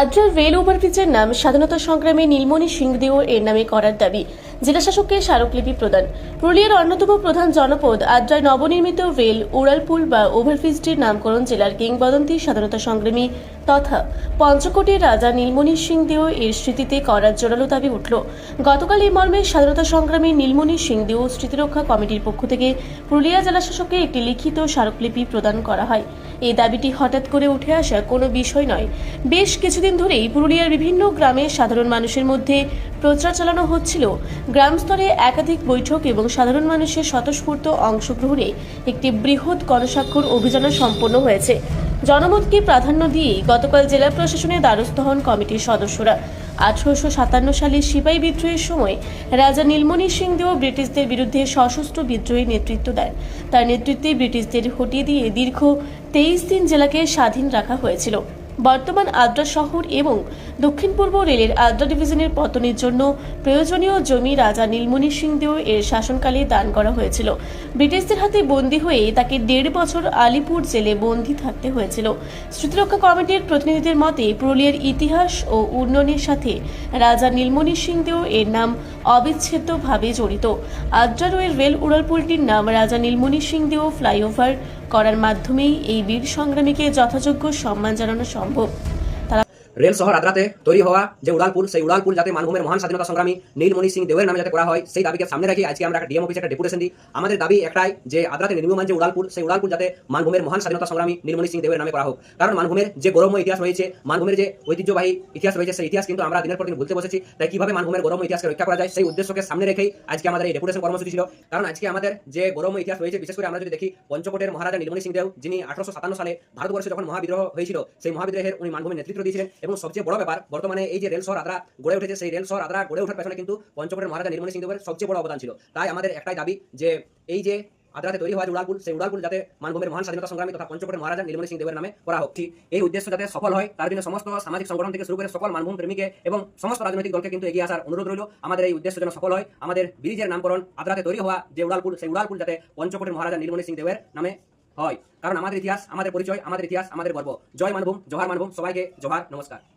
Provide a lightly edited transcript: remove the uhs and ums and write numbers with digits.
আদ্রার rail ওভারব্রিজের নাম স্বাধীনতা সংগ্রামী নীলমণি সিংদেও এর নামে করার দাবি জেলা শাসককে স্মারকলিপি প্রদান। পুরুলিয়ার অন্যতম প্রধান জনপদ আদ্রায় নবনির্মিত রেল উড়ালপুল বা ওভারব্রিজটির নামকরণ জেলার কিংবদন্তি স্বাধীনতা সংগ্রামী তথা পঞ্চকোটের রাজা নীলমণি সিংদেও এর স্মৃতিতে করার জোরালো দাবি উঠল। গতকাল এই মর্মে স্বাধীনতা সংগ্রামী নীলমণি সিংদেও স্মৃতিরক্ষা কমিটির পক্ষ থেকে পুরুলিয়া জেলা শাসককে একটি লিখিত স্মারকলিপি প্রদান করা হয়। এই দাবিটি হঠাৎ করে উঠে আসা কোনো বিষয় নয়। বেশ কিছুদিন ধরেই পুরুলিয়ার বিভিন্ন গ্রামে সাধারণ মানুষের মধ্যে প্রচার চালানো হচ্ছিল। গ্রাম স্তরে একাধিক বৈঠক এবং সাধারণ মানুষের স্বতঃস্ফূর্ত অংশগ্রহণে একটি বৃহৎ গণস্বাক্ষর অভিযান সম্পন্ন হয়েছে। জনমতকে প্রাধান্য দিয়ে গতকাল জেলা প্রশাসনের দ্বারস্থ হন কমিটির সদস্যরা। 1857 সালে সিপাহী বিদ্রোহের সময় রাজা নীলমণি সিংদেও ব্রিটিশদের বিরুদ্ধে সশস্ত্র বিদ্রোহের নেতৃত্ব দেন। তার নেতৃত্বে ব্রিটিশদের হটিয়ে দিয়ে দীর্ঘ 23 দিন জেলাকে স্বাধীন রাখা হয়েছিল। বর্তমান আদ্রা শহর এবং দক্ষিণ পূর্ব রেলের আদ্রা ডিভিশনের পতনের জন্য প্রয়োজনীয় জমি রাজা নীলমণি সিংদেও এর শাসনকালে দান করা হয়েছিল। ব্রিটিশদের হাতে বন্দী হয়ে তাকে 1.5 বছর আলিপুর জেলে বন্দী থাকতে হয়েছিল। স্মৃতিরক্ষা কমিটির প্রতিনিধিদের মতে পুরুলিয়ার ইতিহাস ও উন্নয়নের সাথে রাজা নীলমণি সিংদেও এর নাম অবিচ্ছেদ্যভাবে জড়িত। আদ্রা রেল উড়ালপুলটির নাম রাজা নীলমণি সিংদেও ফ্লাইওভার করার মাধ্যমেই এই বীর সংগ্রামীকে যথাযোগ্য সম্মান জানানো সম্ভব। রেল শহর আদ্রাতে তৈরি হওয়া যে উড়ালপুল, সেই উড়ালপুল যাতে মানভূমের মহান স্বাধীনতা সংগ্রামী নীলমণি সিং দেওয়ের নামে যাতে করা হয়, সেই দাবিকে সামনে রেখে আজকে আমরা একটা ডিএম অফিসে একটা ডেপুটেশন দিই। আমাদের দাবি একটাই যে আদ্রাতে নির্মীয়মান যে উড়ালপুল, সেই উড়ালপুল যাতে মানভূমের মহান স্বাধীনতা সংগ্রামী নীলমণি সিং দেওয়ের নামে করা হোক। কারণ মানভূমের যে গৌরবময় ইতিহাস রয়েছে, মানভূমের যে ঐতিহ্যবাহী ইতিহাস রয়েছে, সেই ইতিহাস কিন্তু আমরা দিনের পর দিন ভুলতে বসেছি। তাই কিভাবে মানভূমের গৌরবময় ইতিহাসকে রক্ষা করা যায়, সেই উদ্দেশ্যকে সামনে রেখেই আজকে আমাদের এই ডেপুটেশন কর্মসূচি ছিল। কারণ আজকে আমাদের যে গৌরবময় ইতিহাস রয়েছে, বিশেষ করে আমরা যদি দেখি পঞ্চকোটের মহারাজা নীলমণি সিং দেও, যিনি 1857 সালে ভারতবর্ষে যখন মহাবিদ্রোহ হয়েছিল, সেই মহাবিদ্রোহের উনি মানভূমের নেতৃত্ব দিয়েছিলেন। এবং সবচেয়ে বড় ব্যাপার, বর্তমানে এই যে রেল শহর আদ্রা গড়ে উঠেছে, সেই রেল শহর আদ্রা গড়ে ওঠার পেছনে কিন্তু পঞ্চকোটের মহারাজা নীলমণি সিং দেবের সবচেয়ে বড় অবদান ছিল। তাই আমাদের একটাই দাবি যে এই যে আদ্রাতে তৈরি হওয়া উড়ালপুল, সেই উড়ালপুল যাতে মানভূমের মহান স্বাধীনতা সংগ্রামী তথা পঞ্চকোটের মহারাজা নীলমণি সিং দেবের নামে করা হোক। ঠিক এই উদ্দেশ্য যাতে সফল হয়, তার জন্য সমস্ত সামাজিক সংগঠন থেকে শুরু করে সকল মানভূম প্রেমীকে এবং সমস্ত রাজনৈতিক দলকে কিন্তু এগিয়ে আসার অনুরোধ রইল। আমাদের এই উদ্দেশ্য যেন সফল হয়, আমাদের ব্রিজের নামকরণ আদ্রাতে তৈরি হওয়া যে উড়ালপুল, সেই উড়ালপুল যাতে পঞ্চকোটের মহারাজা নীলমণি সিং দেবের নামে হয়। কারণ আমাদের ইতিহাস, আমাদের পরিচয়, আমাদের ইতিহাস, আমাদের গর্ব। জয় মানভূম, জোহার মানভূম, সবাইকে জোহার, নমস্কার।